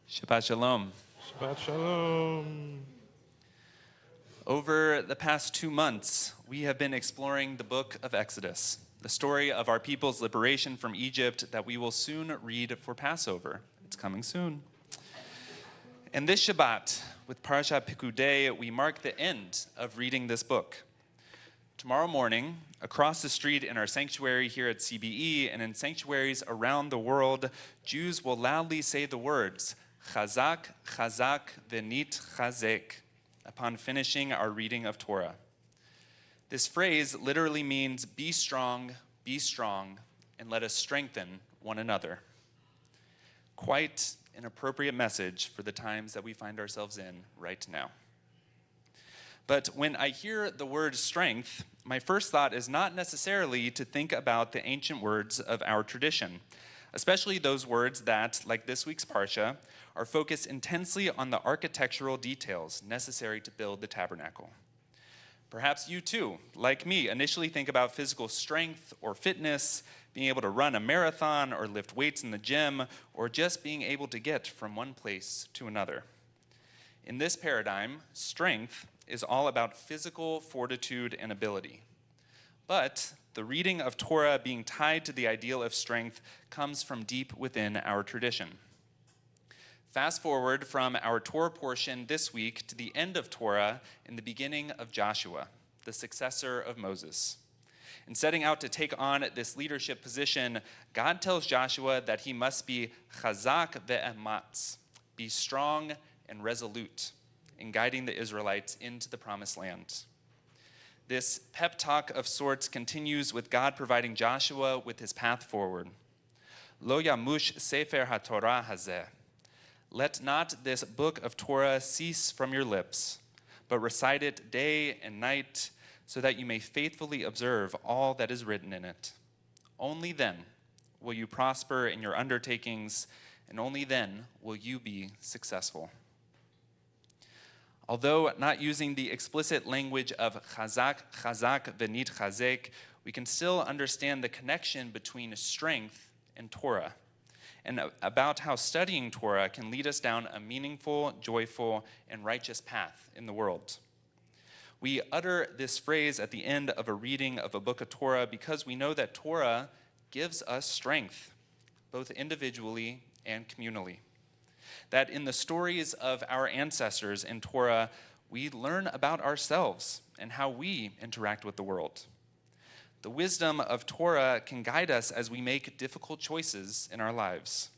Shabbat Shalom. Shabbat Shalom. Over the past 2 months, we have been exploring the book of Exodus, the story of our people's liberation from Egypt that we will soon read for Passover. It's coming soon. And this Shabbat, with Parashat Pekudei, we mark the end of reading this book. Tomorrow morning, across the street in our sanctuary here at CBE and in sanctuaries around the world, Jews will loudly say the words, Chazak, Chazak, Venit Chazek, upon finishing our reading of Torah. This phrase literally means be strong, and let us strengthen one another. Quite an appropriate message for the times that we find ourselves in right now. But when I hear the word strength, my first thought is not necessarily to think about the ancient words of our tradition, especially those words that, like this week's Parsha, are focused intensely on the architectural details necessary to build the tabernacle. Perhaps you too, like me, initially think about physical strength or fitness, being able to run a marathon or lift weights in the gym, or just being able to get from one place to another. In this paradigm, strength is all about physical fortitude and ability. But the reading of Torah being tied to the ideal of strength comes from deep within our tradition. Fast forward from our Torah portion this week to the end of Torah in the beginning of Joshua, the successor of Moses. In setting out to take on this leadership position, God tells Joshua that he must be chazak ve'ematz, be strong and resolute in guiding the Israelites into the promised land. This pep talk of sorts continues with God providing Joshua with his path forward. Lo yamush sefer haTorah hazeh. Let not this book of Torah cease from your lips, but recite it day and night, so that you may faithfully observe all that is written in it. Only then will you prosper in your undertakings, and only then will you be successful. Although not using the explicit language of chazak, chazak, venit chazek, we can still understand the connection between strength and Torah, and about how studying Torah can lead us down a meaningful, joyful, and righteous path in the world. We utter this phrase at the end of a reading of a book of Torah because we know that Torah gives us strength, both individually and communally. That in the stories of our ancestors in Torah, we learn about ourselves and how we interact with the world. The wisdom of Torah can guide us as we make difficult choices in our lives.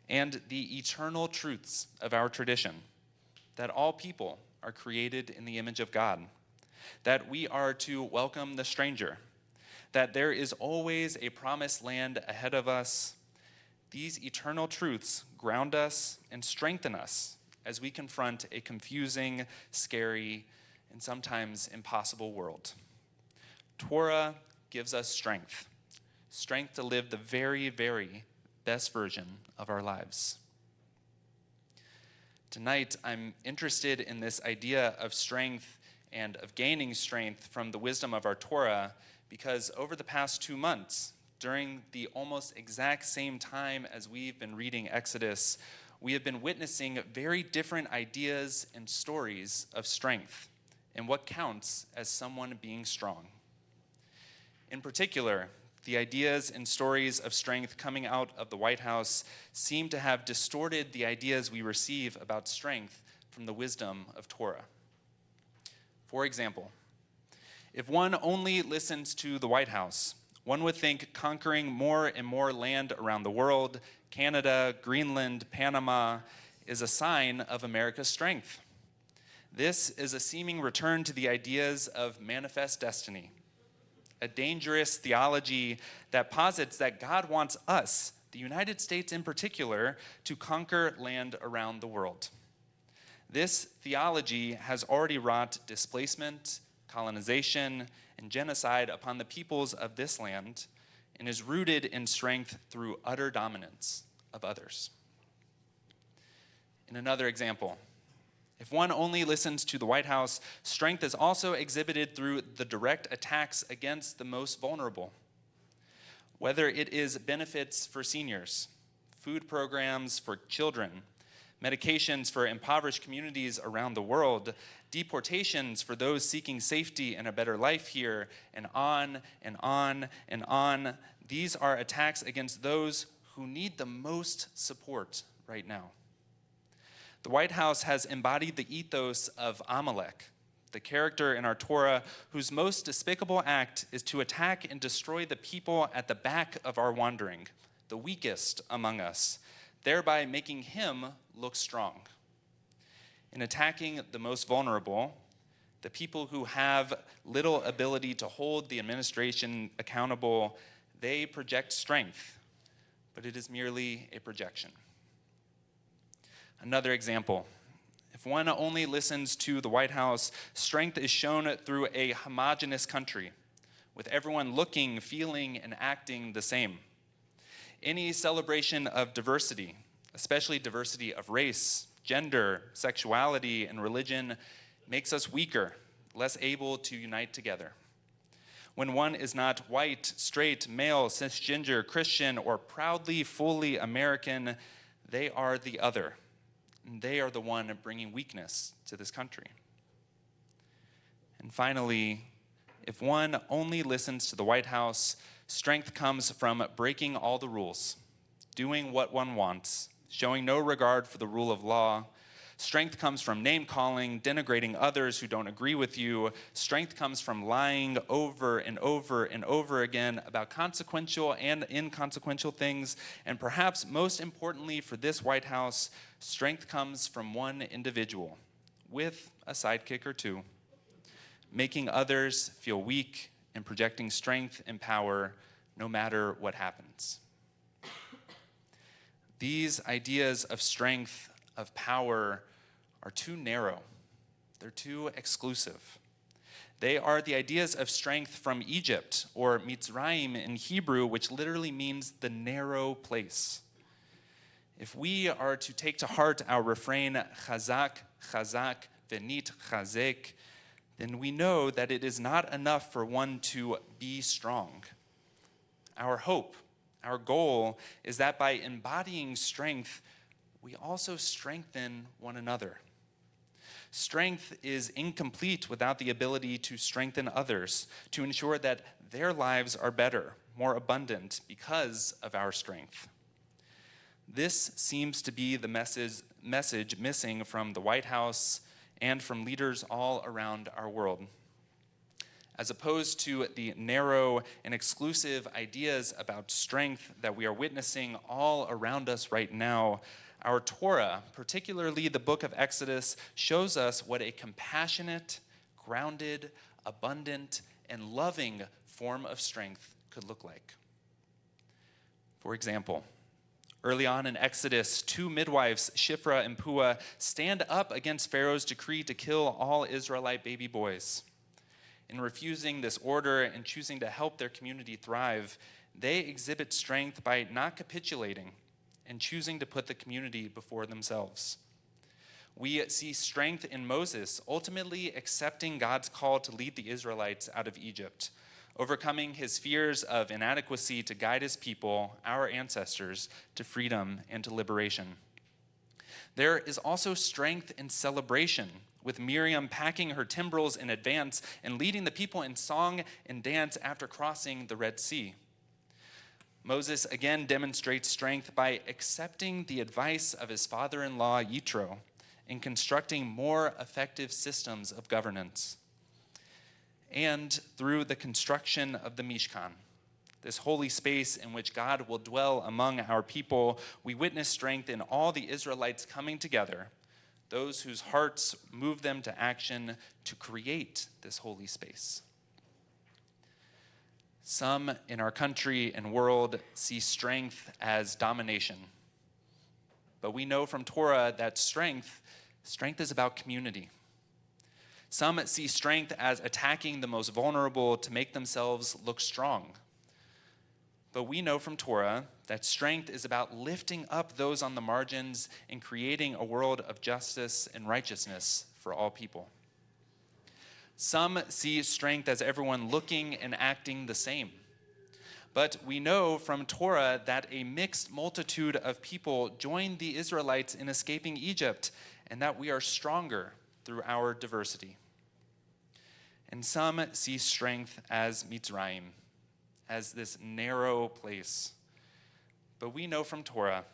And the eternal truths of our tradition, that all people are created in the image of God, that we are to welcome the stranger, that there is always a promised land ahead of us. These eternal truths ground us and strengthen us as we confront a confusing, scary, and sometimes impossible world. Torah gives us strength to live the very, very best version of our lives. Tonight, I'm interested in this idea of strength and of gaining strength from the wisdom of our Torah because over the past 2 months, during the almost exact same time as we've been reading Exodus, we have been witnessing very different ideas and stories of strength and what counts as someone being strong. In particular, the ideas and stories of strength coming out of the White House seem to have distorted the ideas we receive about strength from the wisdom of Torah. For example, if one only listens to the White House, one would think conquering more and more land around the world, Canada, Greenland, Panama, is a sign of America's strength. This is a seeming return to the ideas of manifest destiny, a dangerous theology that posits that God wants us, the United States in particular, to conquer land around the world. This theology has already wrought displacement, colonization, and genocide upon the peoples of this land and is rooted in strength through utter dominance of others. In another example, if one only listens to the White House, strength is also exhibited through the direct attacks against the most vulnerable. Whether it is benefits for seniors, food programs for children, medications for impoverished communities around the world, deportations for those seeking safety and a better life here, and on and on and on. These are attacks against those who need the most support right now. The White House has embodied the ethos of Amalek, the character in our Torah whose most despicable act is to attack and destroy the people at the back of our wandering, the weakest among us, thereby making him look strong. In attacking the most vulnerable, the people who have little ability to hold the administration accountable, they project strength, but it is merely a projection. Another example, if one only listens to the White House, strength is shown through a homogeneous country, with everyone looking, feeling, and acting the same. Any celebration of diversity, especially diversity of race, gender, sexuality, and religion, makes us weaker, less able to unite together. When one is not white, straight, male, cisgender, Christian, or proudly, fully American, they are the other. And they are the one bringing weakness to this country. And finally, if one only listens to the White House, strength comes from breaking all the rules, doing what one wants, showing no regard for the rule of law. Strength comes from name-calling, denigrating others who don't agree with you. Strength comes from lying over and over and over again about consequential and inconsequential things. And perhaps most importantly for this White House, strength comes from one individual with a sidekick or two, making others feel weak and projecting strength and power no matter what happens. These ideas of strength, of power, are too narrow. They're too exclusive. They are the ideas of strength from Egypt, or Mitzrayim in Hebrew, which literally means the narrow place. If we are to take to heart our refrain, chazak, chazak, venit chazek, then we know that it is not enough for one to be strong. Our hope, our goal is that by embodying strength, we also strengthen one another. Strength is incomplete without the ability to strengthen others, to ensure that their lives are better, more abundant because of our strength. This seems to be the message missing from the White House and from leaders all around our world. As opposed to the narrow and exclusive ideas about strength that we are witnessing all around us right now, our Torah, particularly the book of Exodus, shows us what a compassionate, grounded, abundant, and loving form of strength could look like. For example, early on in Exodus, two midwives, Shiphrah and Puah, stand up against Pharaoh's decree to kill all Israelite baby boys. In refusing this order and choosing to help their community thrive, they exhibit strength by not capitulating and choosing to put the community before themselves. We see strength in Moses, ultimately accepting God's call to lead the Israelites out of Egypt, overcoming his fears of inadequacy to guide his people, our ancestors, to freedom and to liberation. There is also strength in celebration, with Miriam packing her timbrels in advance and leading the people in song and dance after crossing the Red Sea. Moses again demonstrates strength by accepting the advice of his father-in-law, Yitro, in constructing more effective systems of governance. And through the construction of the Mishkan, this holy space in which God will dwell among our people, we witness strength in all the Israelites coming together, those whose hearts move them to action to create this holy space. Some in our country and world see strength as domination. But we know from Torah that strength is about community. Some see strength as attacking the most vulnerable to make themselves look strong. But we know from Torah that strength is about lifting up those on the margins and creating a world of justice and righteousness for all people. Some see strength as everyone looking and acting the same. But we know from Torah that a mixed multitude of people joined the Israelites in escaping Egypt, and that we are stronger through our diversity. And some see strength as Mitzrayim, as this narrow place. But we know from Torah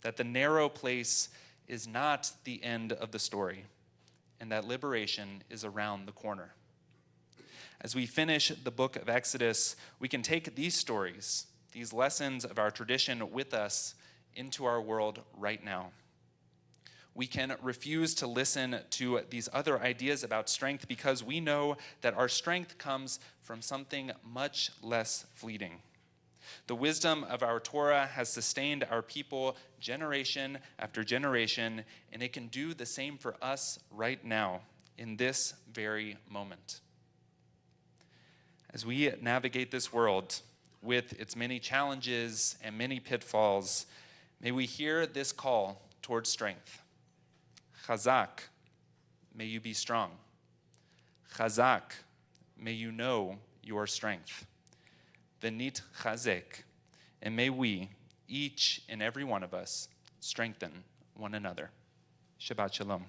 that the narrow place is not the end of the story, and that liberation is around the corner. As we finish the book of Exodus, we can take these stories, these lessons of our tradition with us into our world right now. We can refuse to listen to these other ideas about strength because we know that our strength comes from something much less fleeting. The wisdom of our Torah has sustained our people generation after generation, and it can do the same for us right now, in this very moment. As we navigate this world with its many challenges and many pitfalls, may we hear this call towards strength. Chazak, may you be strong. Chazak, may you know your strength. Venit chazek, and may we, each and every one of us, strengthen one another. Shabbat shalom.